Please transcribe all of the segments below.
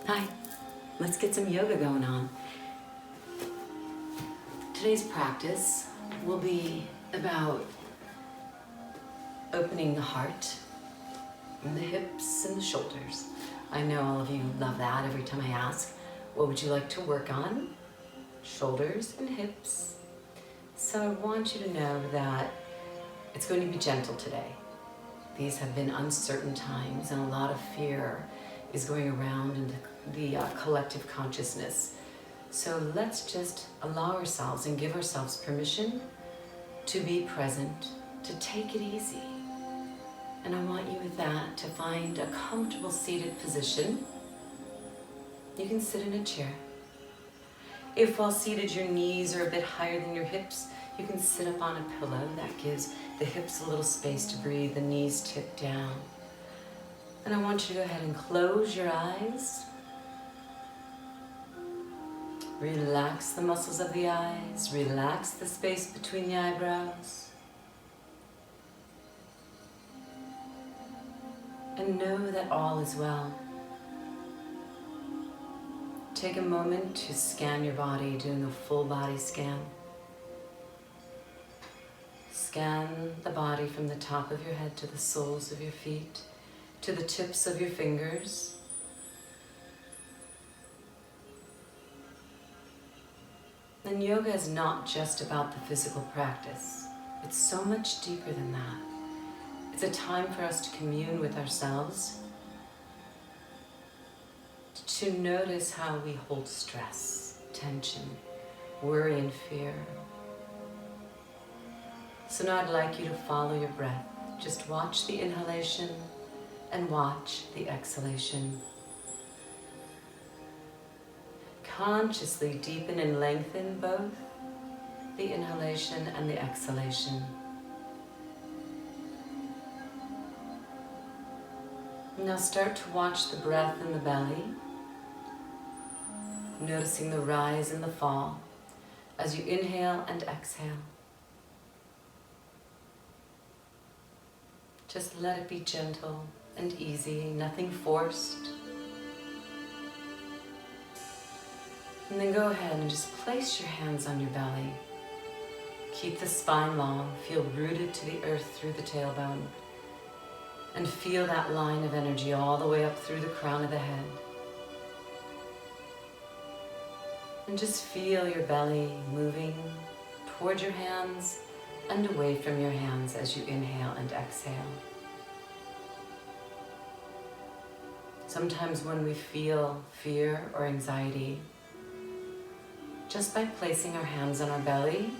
Hi, let's get some yoga going on. Today's practice will be about opening the heart and the hips and the shoulders. I know all of you love that every time I ask, what would you like to work on? Shoulders and hips. So I want you to know that it's going to be gentle today. These have been uncertain times and a lot of fear is going around in the collective consciousness. So let's just allow ourselves and give ourselves permission to be present, to take it easy. And I want you with that to find a comfortable seated position. You can sit in a chair. If while seated your knees are a bit higher than your hips, you can sit up on a pillow. That gives the hips a little space to breathe, the knees tip down. And I want you to go ahead and close your eyes. Relax the muscles of the eyes, relax the space between the eyebrows. And know that all is well. Take a moment to scan your body, doing a full body scan. Scan the body from the top of your head to the soles of your feet, to the tips of your fingers. And yoga is not just about the physical practice. It's so much deeper than that. It's a time for us to commune with ourselves, to notice how we hold stress, tension, worry, and fear. So now I'd like you to follow your breath. Just watch the inhalation and watch the exhalation. Consciously deepen and lengthen both the inhalation and the exhalation. Now start to watch the breath in the belly, noticing the rise and the fall as you inhale and exhale. Just let it be gentle and easy, nothing forced. And then go ahead and just place your hands on your belly. Keep the spine long, feel rooted to the earth through the tailbone. And feel that line of energy all the way up through the crown of the head. And just feel your belly moving toward your hands and away from your hands as you inhale and exhale. Sometimes when we feel fear or anxiety, just by placing our hands on our belly,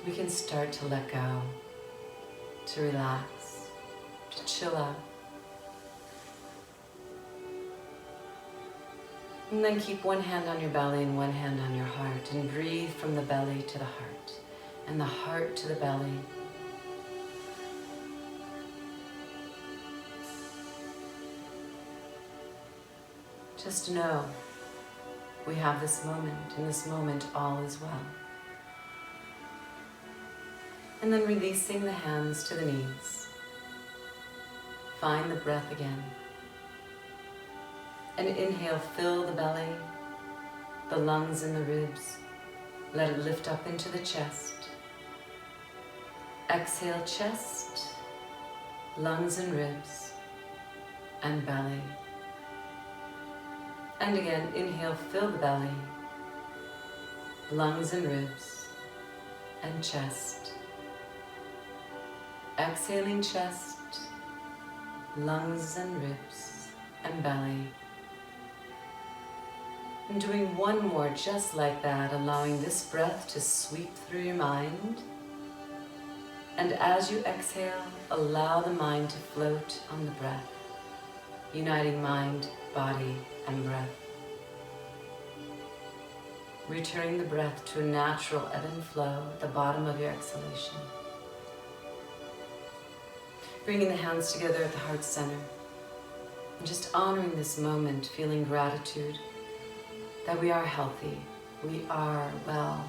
we can start to let go, to relax, to chill out. And then keep one hand on your belly and one hand on your heart, and breathe from the belly to the heart, and the heart to the belly. Just know we have this moment. In this moment, all is well. And then releasing the hands to the knees. Find the breath again. And inhale, fill the belly, the lungs and the ribs. Let it lift up into the chest. Exhale, chest, lungs and ribs, and belly. And again, inhale, fill the belly, lungs and ribs, and chest. Exhaling, chest, lungs and ribs, and belly. And doing one more just like that, allowing this breath to sweep through your mind. And as you exhale, allow the mind to float on the breath, uniting mind, body, and breath. Returning the breath to a natural ebb and flow at the bottom of your exhalation. Bringing the hands together at the heart center. And just honoring this moment, feeling gratitude that we are healthy, we are well,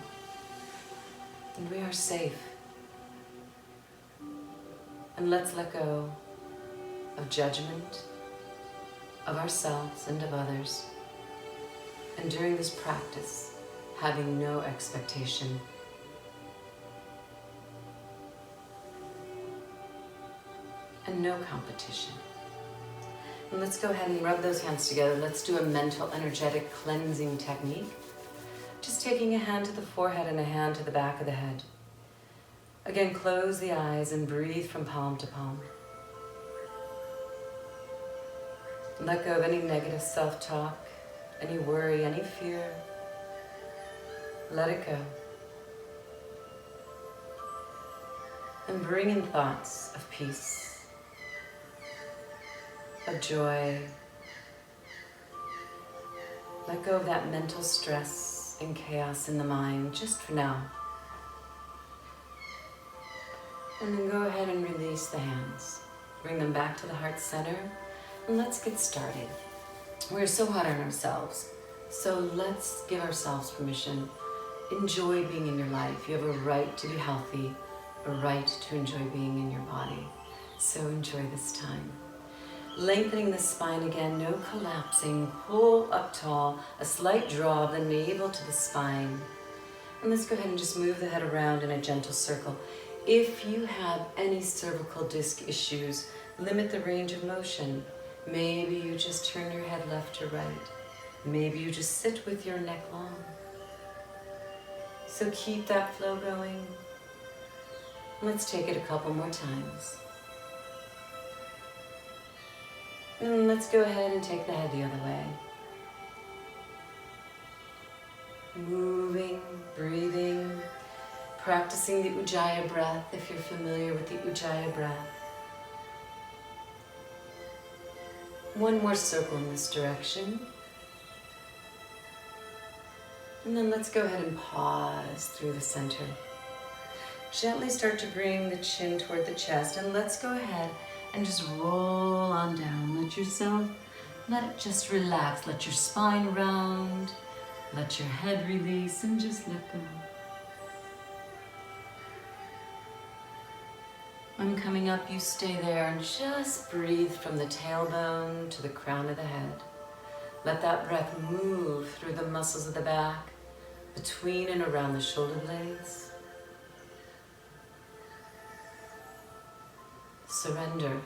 and we are safe. And let's let go of judgment, of ourselves and of others. And during this practice, having no expectation. And no competition. And let's go ahead and rub those hands together. Let's do a mental, energetic cleansing technique. Just taking a hand to the forehead and a hand to the back of the head. Again, close the eyes and breathe from palm to palm. Let go of any negative self-talk, any worry, any fear. Let it go. And bring in thoughts of peace, of joy. Let go of that mental stress and chaos in the mind, just for now. And then go ahead and release the hands. Bring them back to the heart center, and let's get started. We're so hard on ourselves, so let's give ourselves permission. Enjoy being in your life. You have a right to be healthy, a right to enjoy being in your body. So enjoy this time. Lengthening the spine again, no collapsing. Pull up tall, a slight draw of the navel to the spine. And let's go ahead and just move the head around in a gentle circle. If you have any cervical disc issues, limit the range of motion. Maybe you just turn your head left to right. Maybe you just sit with your neck long. So keep that flow going. Let's take it a couple more times. And let's go ahead and take the head the other way. Moving, breathing, practicing the Ujjayi breath if you're familiar with the Ujjayi breath. One more circle in this direction. And then let's go ahead and pause through the center. Gently start to bring the chin toward the chest, and let's go ahead and just roll on down. Let it just relax. Let your spine round, let your head release, and just let go. I'm coming up, you stay there, and just breathe from the tailbone to the crown of the head. Let that breath move through the muscles of the back, between and around the shoulder blades. Surrender.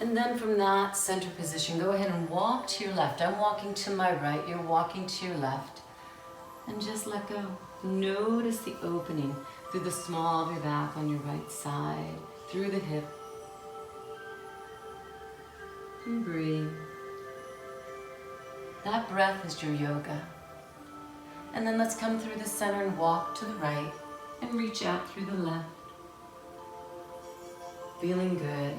And then from that center position, go ahead and walk to your left. I'm walking to my right, you're walking to your left. And just let go. Notice the opening through the small of your back on your right side, through the hip. And breathe. That breath is your yoga. And then let's come through the center and walk to the right and reach out through the left. Feeling good.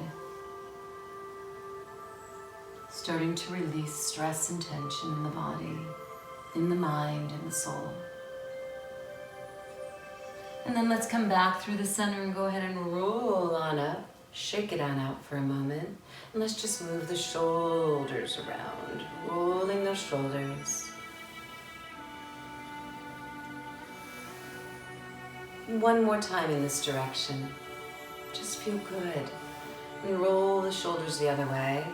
Starting to release stress and tension in the body, in the mind, and the soul. And then let's come back through the center and go ahead and roll on up. Shake it on out for a moment. And let's just move the shoulders around, rolling those shoulders. One more time in this direction. Just feel good. And roll the shoulders the other way.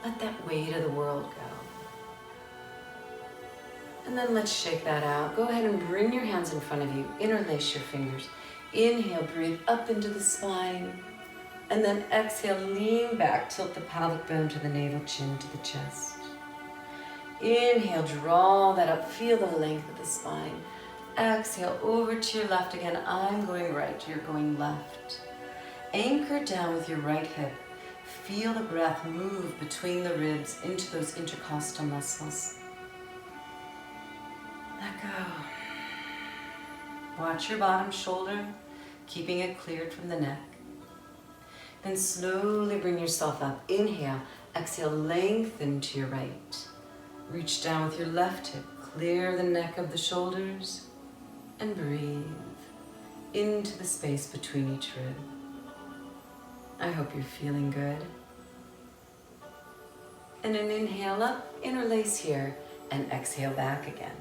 Let that weight of the world go. And then let's shake that out. Go ahead and bring your hands in front of you. Interlace your fingers. Inhale, breathe up into the spine. And then exhale, lean back, tilt the pelvic bone to the navel, chin to the chest. Inhale, draw that up, feel the length of the spine. Exhale, over to your left again. I'm going right, you're going left. Anchor down with your right hip. Feel the breath move between the ribs into those intercostal muscles. Let go. Watch your bottom shoulder, keeping it cleared from the neck. Then slowly bring yourself up. Inhale, exhale, lengthen to your right. Reach down with your left hip, clear the neck of the shoulders, and breathe into the space between each rib. I hope you're feeling good. And an inhale up, interlace here, and exhale back again.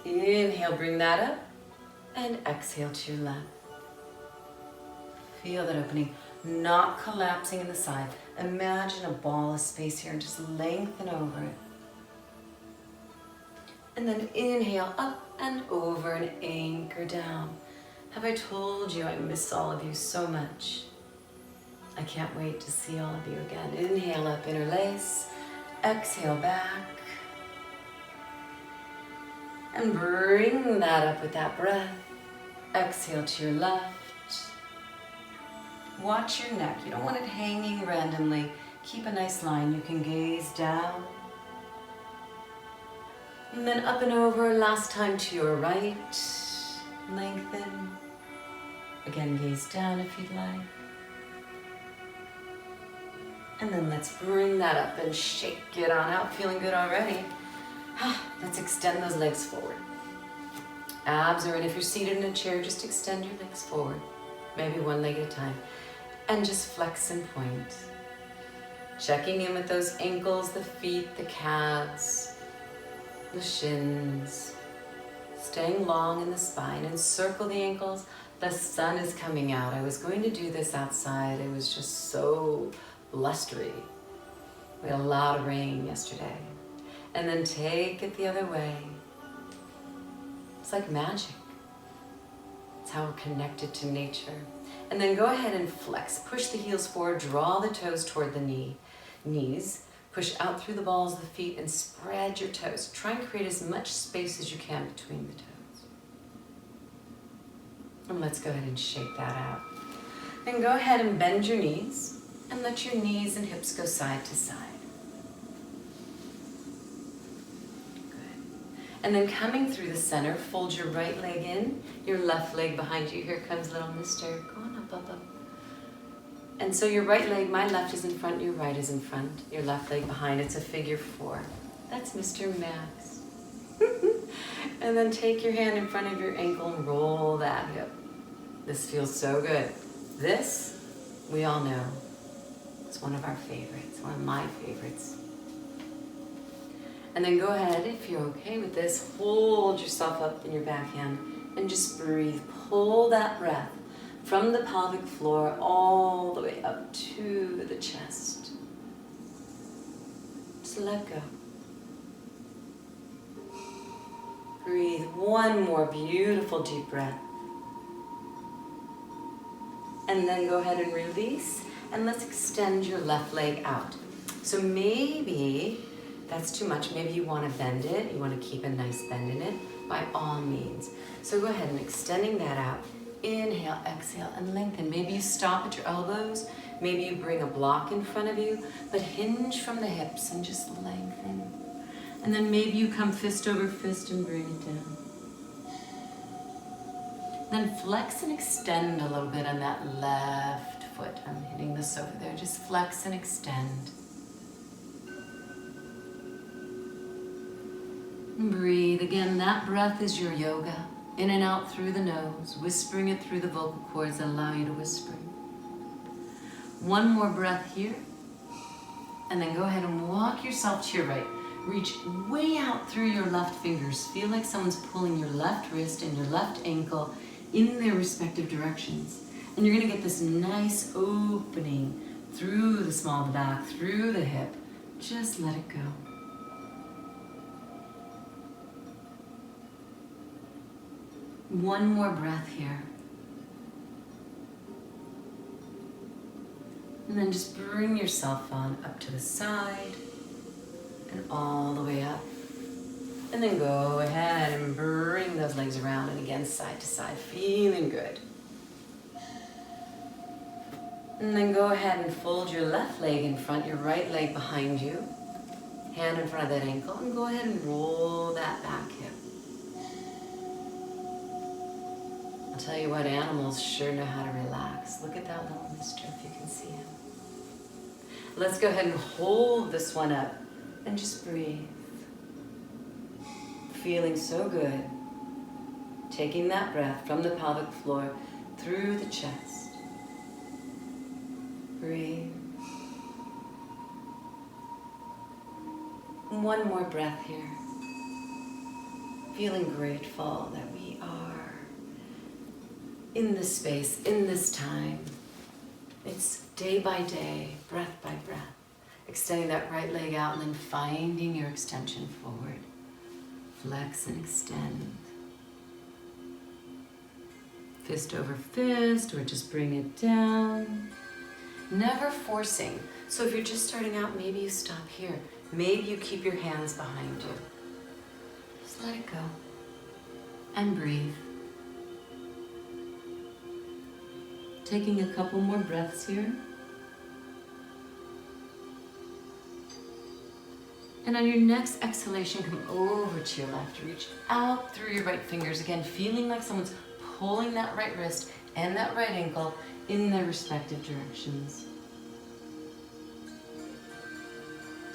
Inhale, bring that up, and exhale to your left. Feel that opening, not collapsing in the side. Imagine a ball of space here and just lengthen over it. And then inhale up and over and anchor down. Have I told you I miss all of you so much? I can't wait to see all of you again. Inhale up, interlace. Exhale back. And bring that up with that breath. Exhale to your left. Watch your neck. You don't want it hanging randomly. Keep a nice line. You can gaze down. And then up and over, last time to your right. Lengthen. Again, gaze down if you'd like. And then let's bring that up and shake it on out. Feeling good already? Let's extend those legs forward. Abs are in. If you're seated in a chair, just extend your legs forward. Maybe one leg at a time. And just flex and point. Checking in with those ankles, the feet, the calves, the shins. Staying long in the spine. Encircle the ankles. The sun is coming out. I was going to do this outside. It was just so blustery. We had a lot of rain yesterday. And then take it the other way. It's like magic. It's how we're connected to nature. And then go ahead and flex. Push the heels forward, draw the toes toward the knees. Push out through the balls of the feet and spread your toes. Try and create as much space as you can between the toes. And let's go ahead and shake that out. Then go ahead and bend your knees and let your knees and hips go side to side. And then coming through the center, fold your right leg in, your left leg behind you. Here comes little mister. Go on up, up, up. And so your right leg, my left is in front, your right is in front, your left leg behind. It's a figure 4. That's Mr. Max. And then take your hand in front of your ankle and roll that hip. This feels so good. This, we all know, it's one of our favorites, one of my favorites. And then go ahead, if you're okay with this, hold yourself up in your back hand and just breathe. Pull that breath from the pelvic floor all the way up to the chest. Just let go. Breathe one more beautiful deep breath. And then go ahead and release, and let's extend your left leg out. So maybe that's too much. Maybe you want to bend it. You want to keep a nice bend in it. By all means. So go ahead and extending that out. Inhale, exhale, and lengthen. Maybe you stop at your elbows. Maybe you bring a block in front of you, but hinge from the hips and just lengthen. And then maybe you come fist over fist and bring it down. Then flex and extend a little bit on that left foot. I'm hitting the sofa there. Just flex and extend. And breathe. Again, that breath is your yoga. In and out through the nose, whispering it through the vocal cords that allow you to whisper. One more breath here. And then go ahead and walk yourself to your right. Reach way out through your left fingers. Feel like someone's pulling your left wrist and your left ankle in their respective directions. And you're gonna get this nice opening through the small of the back, through the hip. Just let it go. One more breath here. And then just bring yourself on up to the side and all the way up. And then go ahead and bring those legs around and again side to side, feeling good. And then go ahead and fold your left leg in front, your right leg behind you, hand in front of that ankle, and go ahead and roll that back hip. I'll tell you what, animals sure know how to relax. Look at that little mister, if you can see him. Let's go ahead and hold this one up and just breathe. Feeling so good. Taking that breath from the pelvic floor through the chest. Breathe. One more breath here. Feeling grateful that we are in this space, in this time, It's day by day, breath by breath. Extending that right leg out and then finding your extension forward. Flex and extend. Fist over fist, or just bring it down. Never forcing. So if you're just starting out, maybe you stop here. Maybe you keep your hands behind you. Just let it go. And breathe. Taking a couple more breaths here. And on your next exhalation, come over to your left. Reach out through your right fingers. Again, feeling like someone's pulling that right wrist and that right ankle in their respective directions.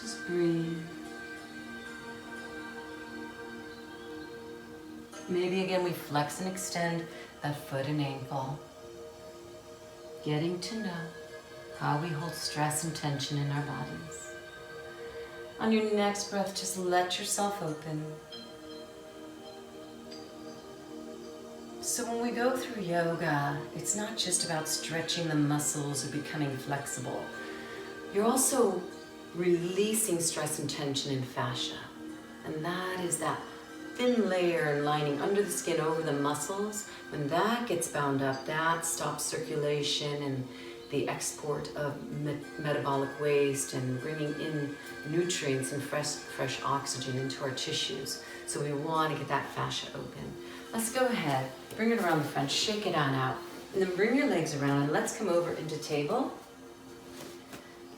Just breathe. Maybe again we flex and extend that foot and ankle. Getting to know how we hold stress and tension in our bodies. On your next breath, just let yourself open. So when we go through yoga, it's not just about stretching the muscles or becoming flexible. You're also releasing stress and tension in fascia. And that is that thin layer and lining under the skin over the muscles. When that gets bound up, that stops circulation and the export of metabolic waste and bringing in nutrients and fresh oxygen into our tissues. So we want to get that fascia open. Let's go ahead, bring it around the front, shake it on out, and then bring your legs around and let's come over into table.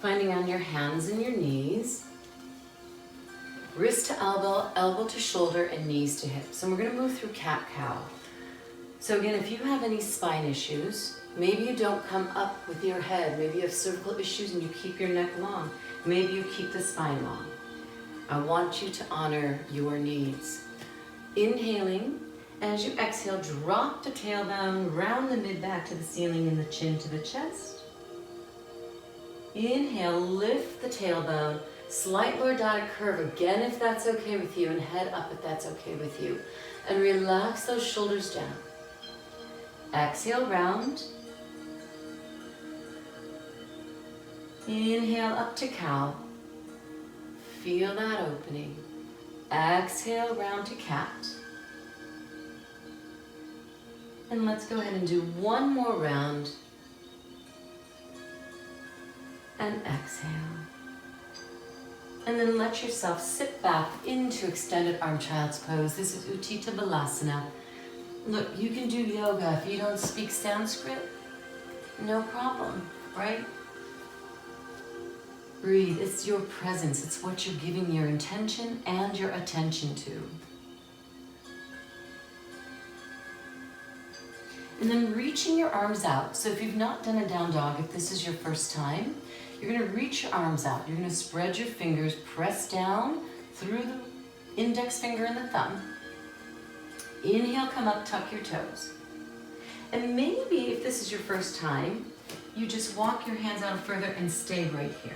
Finding on your hands and your knees. Wrist to elbow, elbow to shoulder, and knees to hips. And we're gonna move through cat-cow. So again, if you have any spine issues, maybe you don't come up with your head, maybe you have cervical issues and you keep your neck long, maybe you keep the spine long. I want you to honor your needs. Inhaling, as you exhale, drop the tailbone, round the mid-back to the ceiling and the chin to the chest. Inhale, lift the tailbone, slight lordotic curve again if that's okay with you, and head up if that's okay with you. And relax those shoulders down. Exhale, round. Inhale up to cow. Feel that opening. Exhale, round to cat. And let's go ahead and do one more round. And exhale. And then let yourself sit back into extended arm child's pose. This is Utthita Balasana. Look, you can do yoga if you don't speak Sanskrit. No problem, right? Breathe. It's your presence. It's what you're giving your intention and your attention to. And then reaching your arms out. So if you've not done a down dog, if this is your first time, you're going to reach your arms out. You're going to spread your fingers, press down through the index finger and the thumb. Inhale, come up, tuck your toes. And maybe if this is your first time, you just walk your hands out further and stay right here.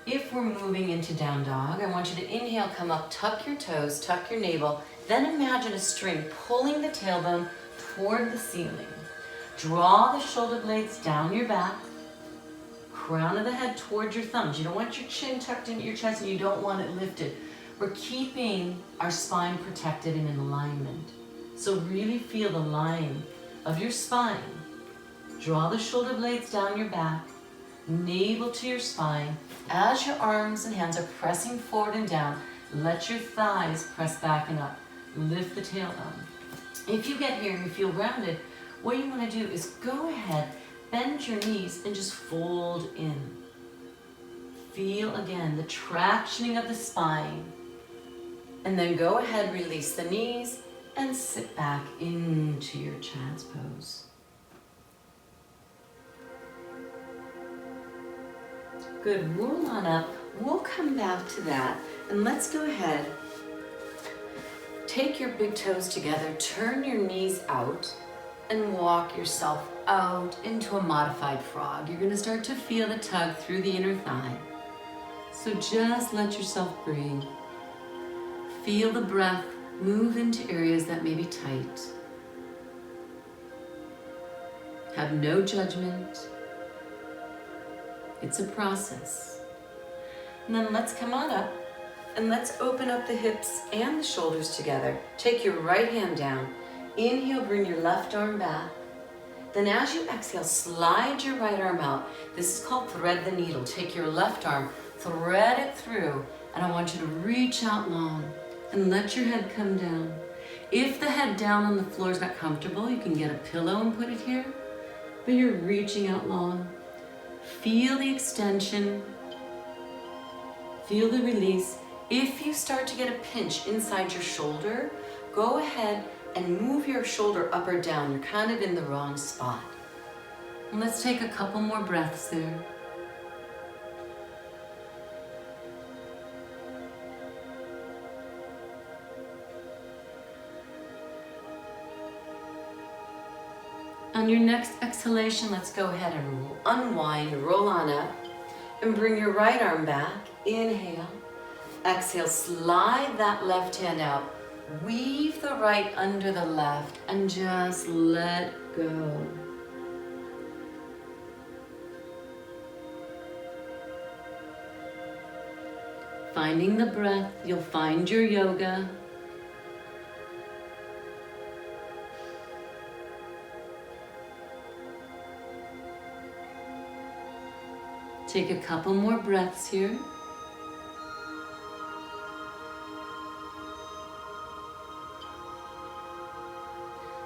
If we're moving into down dog, I want you to inhale, come up, tuck your toes, tuck your navel, then imagine a string pulling the tailbone toward the ceiling. Draw the shoulder blades down your back, crown of the head toward your thumbs. You don't want your chin tucked into your chest and you don't want it lifted. We're keeping our spine protected and in alignment. So really feel the line of your spine. Draw the shoulder blades down your back, navel to your spine. As your arms and hands are pressing forward and down, let your thighs press back and up. Lift the tailbone. If you get here and you feel rounded, what you want to do is go ahead, bend your knees and just fold in. Feel again the tractioning of the spine. And then go ahead, release the knees and sit back into your child's pose. Good, roll on up. We'll come back to that. And let's go ahead. Take your big toes together, turn your knees out, and walk yourself out into a modified frog. You're gonna start to feel the tug through the inner thigh. So just let yourself breathe. Feel the breath move into areas that may be tight. Have no judgment. It's a process. And then let's come on up and let's open up the hips and the shoulders together. Take your right hand down. Inhale, bring your left arm back. Then as you exhale, slide your right arm out. This is called thread the needle. Take your left arm, thread it through, and I want you to reach out long and let your head come down. If the head down on the floor is not comfortable, you can get a pillow and put it here, but you're reaching out long. Feel the extension, feel the release. If you start to get a pinch inside your shoulder, go ahead and move your shoulder up or down. You're kind of in the wrong spot. And let's take a couple more breaths there. On your next exhalation, let's go ahead and unwind, roll on up, and bring your right arm back. Inhale. Exhale, slide that left hand out. Weave the right under the left and just let go. Finding the breath, you'll find your yoga. Take a couple more breaths here.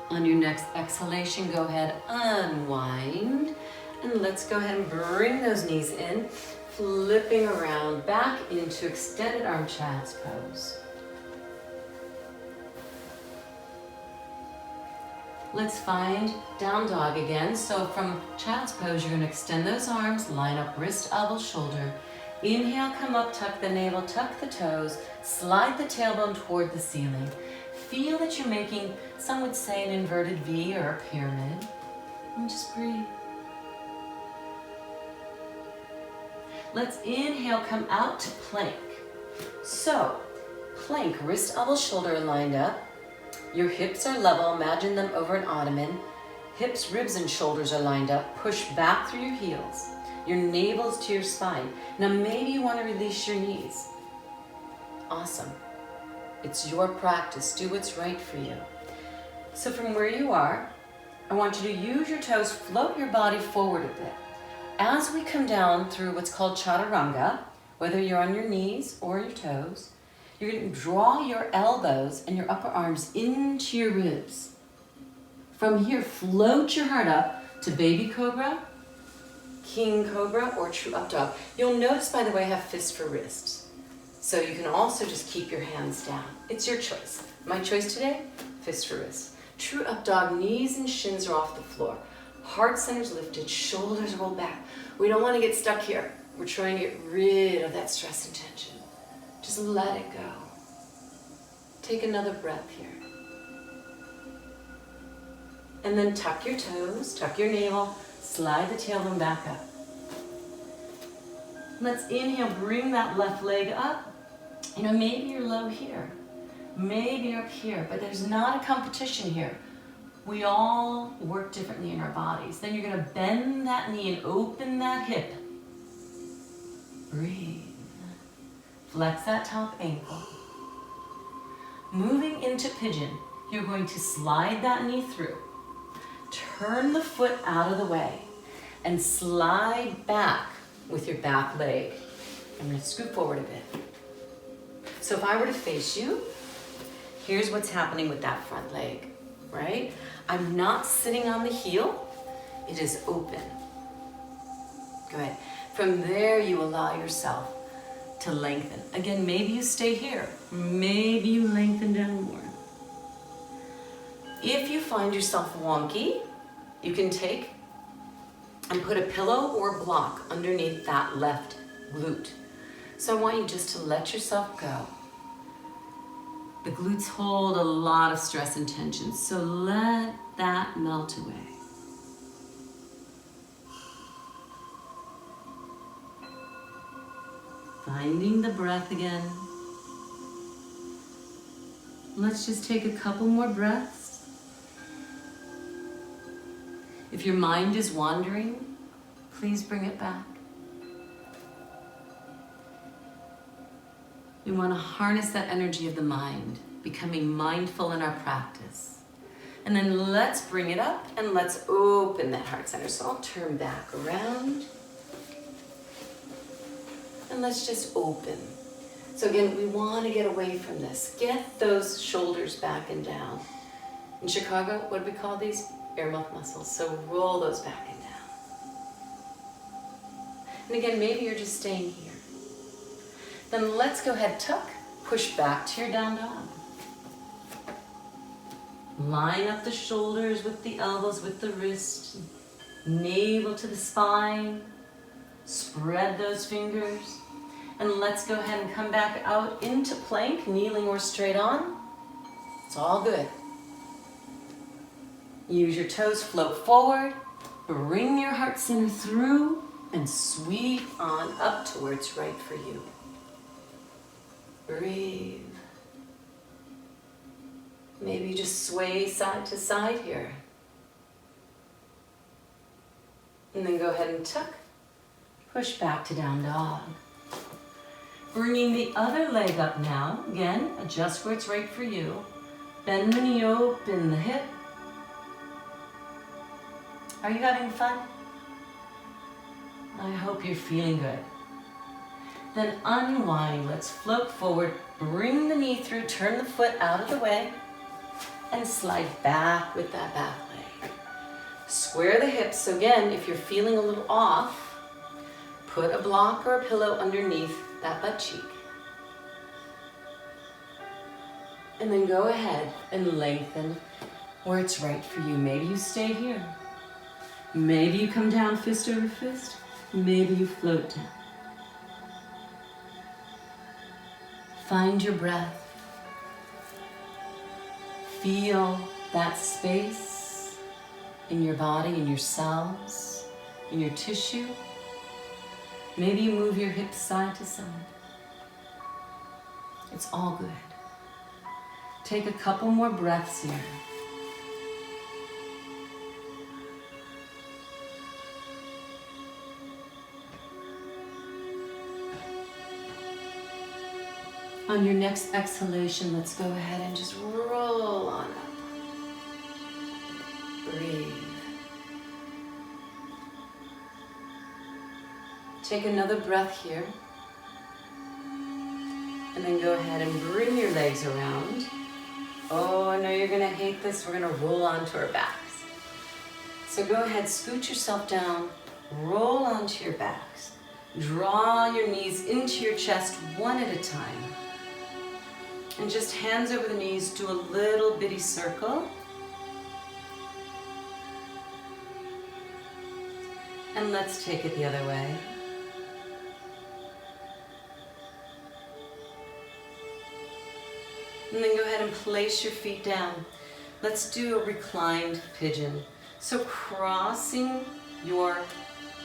On your next exhalation, go ahead, unwind, and let's go ahead and bring those knees in, flipping around back into extended arm child's pose. Let's find down dog again. So from child's pose, you're going to extend those arms, line up wrist, elbow, shoulder. Inhale, come up, tuck the navel, tuck the toes, slide the tailbone toward the ceiling. Feel that you're making, some would say, an inverted V or a pyramid. And just breathe. Let's inhale, come out to plank. So, plank, wrist, elbow, shoulder lined up. Your hips are level, imagine them over an ottoman. Hips, ribs, and shoulders are lined up. Push back through your heels. Your navel's to your spine. Now maybe you want to release your knees. Awesome. It's your practice. Do what's right for you. So from where you are, I want you to use your toes, float your body forward a bit. As we come down through what's called chaturanga, whether you're on your knees or your toes, you're going to draw your elbows and your upper arms into your ribs. From here, float your heart up to baby cobra, king cobra, or true up dog. You'll notice, by the way, I have fists for wrists. So you can also just keep your hands down. It's your choice. My choice today, fists for wrists. True up dog, knees and shins are off the floor. Heart center's lifted, shoulders rolled back. We don't want to get stuck here. We're trying to get rid of that stress and tension. Just let it go. Take another breath here. And then tuck your toes, tuck your navel, slide the tailbone back up. Let's inhale, bring that left leg up. You know, maybe you're low here, maybe up here, but there's not a competition here. We all work differently in our bodies. Then you're going to bend that knee and open that hip. Breathe. Flex that top ankle. Moving into pigeon, you're going to slide that knee through. Turn the foot out of the way and slide back with your back leg. I'm going to scoot forward a bit. So if I were to face you, here's what's happening with that front leg, right? I'm not sitting on the heel. It is open. Good. From there, you allow yourself to lengthen. Again, maybe you stay here. Maybe you lengthen down more. If you find yourself wonky, you can take and put a pillow or block underneath that left glute. So I want you just to let yourself go. The glutes hold a lot of stress and tension, so let that melt away. Finding the breath again. Let's just take a couple more breaths. If your mind is wandering, please bring it back. We want to harness that energy of the mind, becoming mindful in our practice. And then let's bring it up and let's open that heart center. So I'll turn back around. And let's just open. So again, we want to get away from this. Get those shoulders back and down. In Chicago, what do we call these? Earmuff muscles. So roll those back and down. And again, maybe you're just staying here. Then let's go ahead, tuck, push back to your down dog. Line up the shoulders with the elbows, with the wrist, navel to the spine. Spread those fingers. And let's go ahead and come back out into plank, kneeling or straight on. It's all good. Use your toes, float forward. Bring your heart center through and sweep on up to where it's right for you. Breathe. Maybe just sway side to side here. And then go ahead and tuck. Push back to down dog. Bringing the other leg up now. Again, adjust where it's right for you. Bend the knee, open the hip. Are you having fun? I hope you're feeling good. Then unwind. Let's float forward. Bring the knee through. Turn the foot out of the way. And slide back with that back leg. Square the hips. So again, if you're feeling a little off, put a block or a pillow underneath that butt cheek. And then go ahead and lengthen where it's right for you. Maybe you stay here. Maybe you come down fist over fist. Maybe you float down. Find your breath. Feel that space in your body, in your cells, in your tissue. Maybe you move your hips side to side. It's all good. Take a couple more breaths here. On your next exhalation, let's go ahead and just roll on up. Breathe. Take another breath here. And then go ahead and bring your legs around. Oh, I know you're gonna hate this. We're gonna roll onto our backs. So go ahead, scoot yourself down, roll onto your backs. Draw your knees into your chest one at a time. And just hands over the knees, do a little bitty circle. And let's take it the other way. And then go ahead and place your feet down. Let's do a reclined pigeon. So crossing your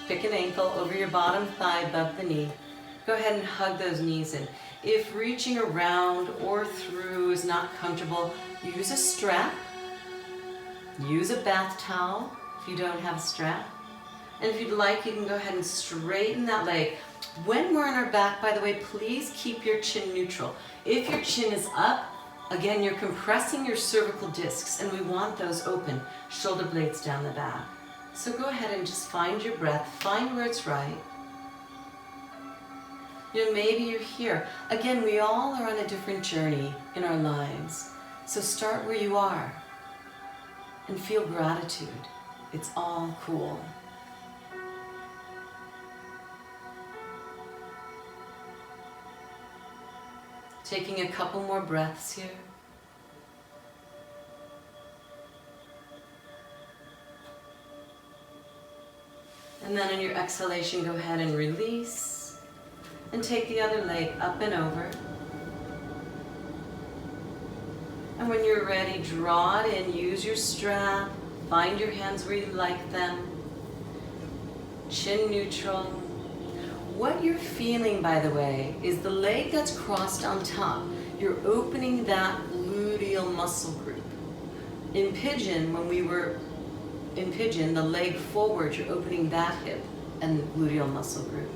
pick an ankle over your bottom thigh above the knee. Go ahead and hug those knees in. If reaching around or through is not comfortable, use a strap. Use a bath towel if you don't have a strap. And if you'd like, you can go ahead and straighten that leg. When we're on our back, by the way, please keep your chin neutral. If your chin is up, again, you're compressing your cervical discs, and we want those open. Shoulder blades down the back. So go ahead and just find your breath. Find where it's right. You know, maybe you're here. Again, we all are on a different journey in our lives. So start where you are and feel gratitude. It's all cool. Taking a couple more breaths here. And then on your exhalation, go ahead and release. And take the other leg up and over. And when you're ready, draw it in, use your strap, find your hands where you like them. Chin neutral. What you're feeling, by the way, is the leg that's crossed on top. You're opening that gluteal muscle group. In pigeon, when we were in pigeon, the leg forward, you're opening that hip and the gluteal muscle group.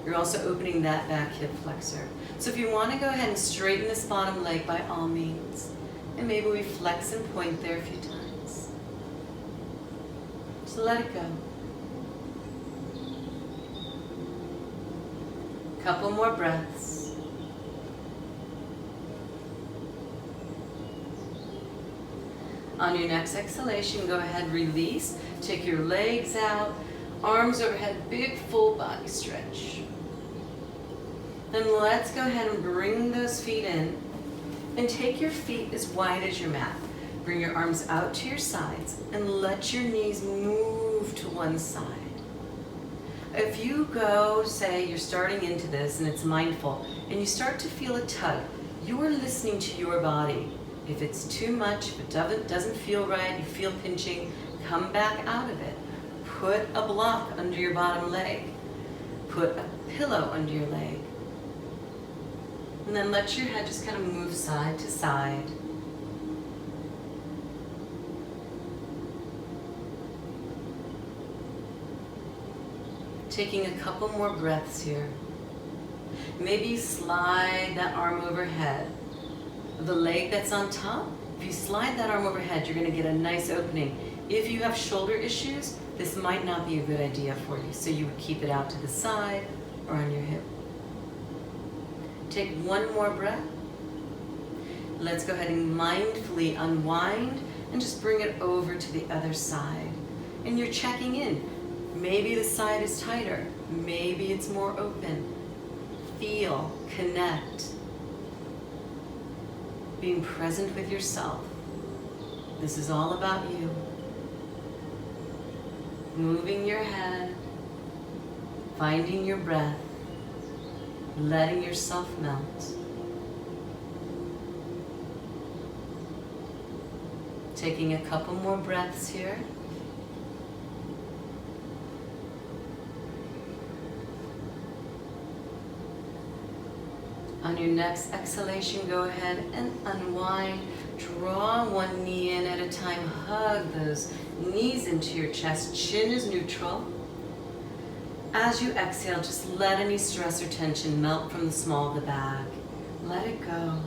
You're also opening that back hip flexor. So if you want to go ahead and straighten this bottom leg, by all means. And maybe we flex and point there a few times. Just let it go. Couple more breaths. On your next exhalation, go ahead, release. Take your legs out, arms overhead, big full body stretch. Then let's go ahead and bring those feet in and take your feet as wide as your mat. Bring your arms out to your sides and let your knees move to one side. If you go, say you're starting into this and it's mindful, and you start to feel a tug, you are listening to your body. If it's too much, if it doesn't feel right, you feel pinching, come back out of it. Put a block under your bottom leg. Put a pillow under your leg. And then let your head just kind of move side to side. Taking a couple more breaths here. Maybe slide that arm overhead. The leg that's on top, if you slide that arm overhead, you're going to get a nice opening. If you have shoulder issues, this might not be a good idea for you. So you would keep it out to the side or on your hip. Take one more breath. Let's go ahead and mindfully unwind and just bring it over to the other side. And you're checking in. Maybe the side is tighter. Maybe it's more open. Feel, connect. Being present with yourself. This is all about you. Moving your head, finding your breath, letting yourself melt. Taking a couple more breaths here. On your next exhalation, go ahead and unwind. Draw one knee in at a time. Hug those knees into your chest. Chin is neutral. As you exhale, just let any stress or tension melt from the small of the back. Let it go.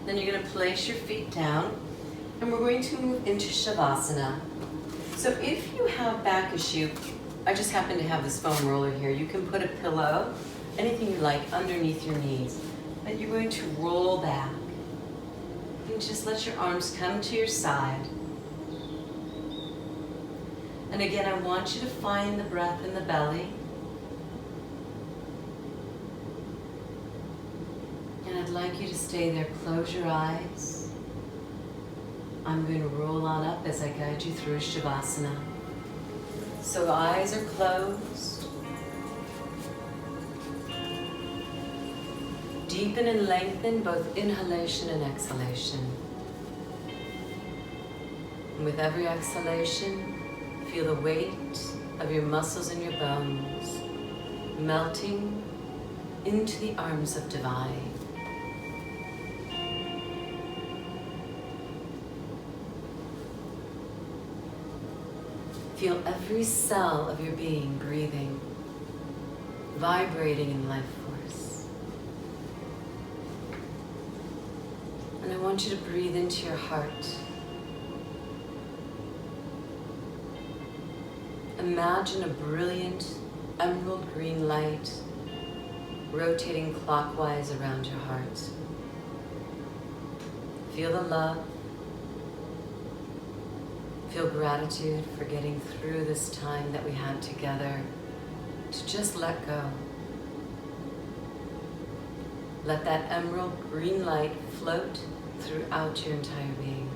Then you're going to place your feet down, and we're going to move into Shavasana. So if you have back issue, I just happen to have this foam roller here. You can put a pillow, anything you like, underneath your knees. But you're going to roll back. And just let your arms come to your side. And again, I want you to find the breath in the belly. And I'd like you to stay there. Close your eyes. I'm going to roll on up as I guide you through Shavasana. So eyes are closed. Deepen and lengthen both inhalation and exhalation. And with every exhalation, feel the weight of your muscles and your bones melting into the arms of Divine. Feel every cell of your being breathing, vibrating in life force. And I want you to breathe into your heart. Imagine a brilliant emerald green light rotating clockwise around your heart. Feel the love. Feel gratitude for getting through this time that we had together to just let go. Let that emerald green light float throughout your entire being.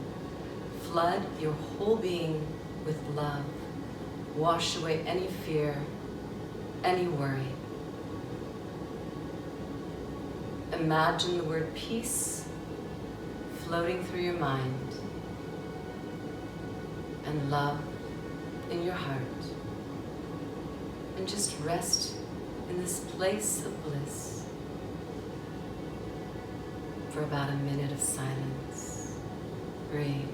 Flood your whole being with love. Wash away any fear, any worry. Imagine the word peace floating through your mind. And love in your heart. And just rest in this place of bliss. for about a minute of silence. Breathe.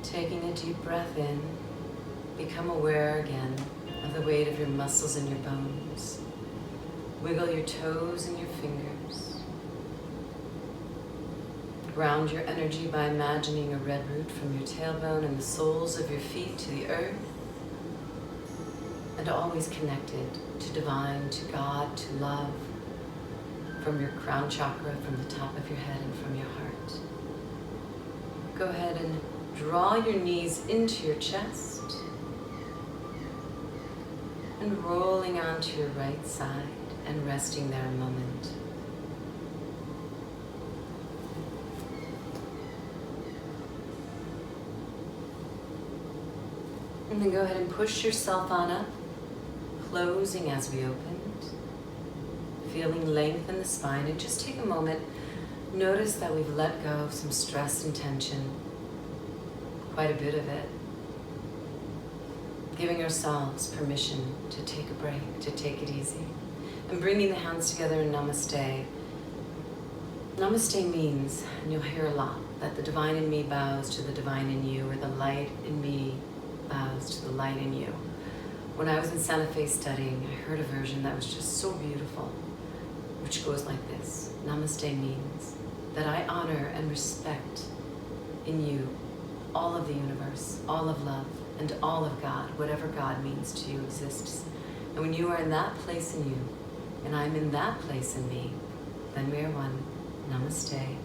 Taking a deep breath in, become aware again of the weight of your muscles in your bones. Wiggle your toes and your fingers. Ground your energy by imagining a red root from your tailbone and the soles of your feet to the earth, and always connected to divine, to God, to love, from your crown chakra, from the top of your head and from your heart. Go ahead and draw your knees into your chest and rolling onto your right side and resting there a moment. And then go ahead and push yourself on up, closing as we opened, feeling length in the spine, and just take a moment. Notice that we've let go of some stress and tension, quite a bit of it. Giving ourselves permission to take a break, to take it easy. And bringing the hands together in Namaste. Namaste means, and you'll hear a lot, that the divine in me bows to the divine in you, or the light in me bows to the light in you. When I was in Santa Fe studying, I heard a version that was just so beautiful, which goes like this. Namaste means that I honor and respect in you all of the universe, all of love, and all of God, whatever God means to you exists. And when you are in that place in you, and I'm in that place in me, then we are one. Namaste.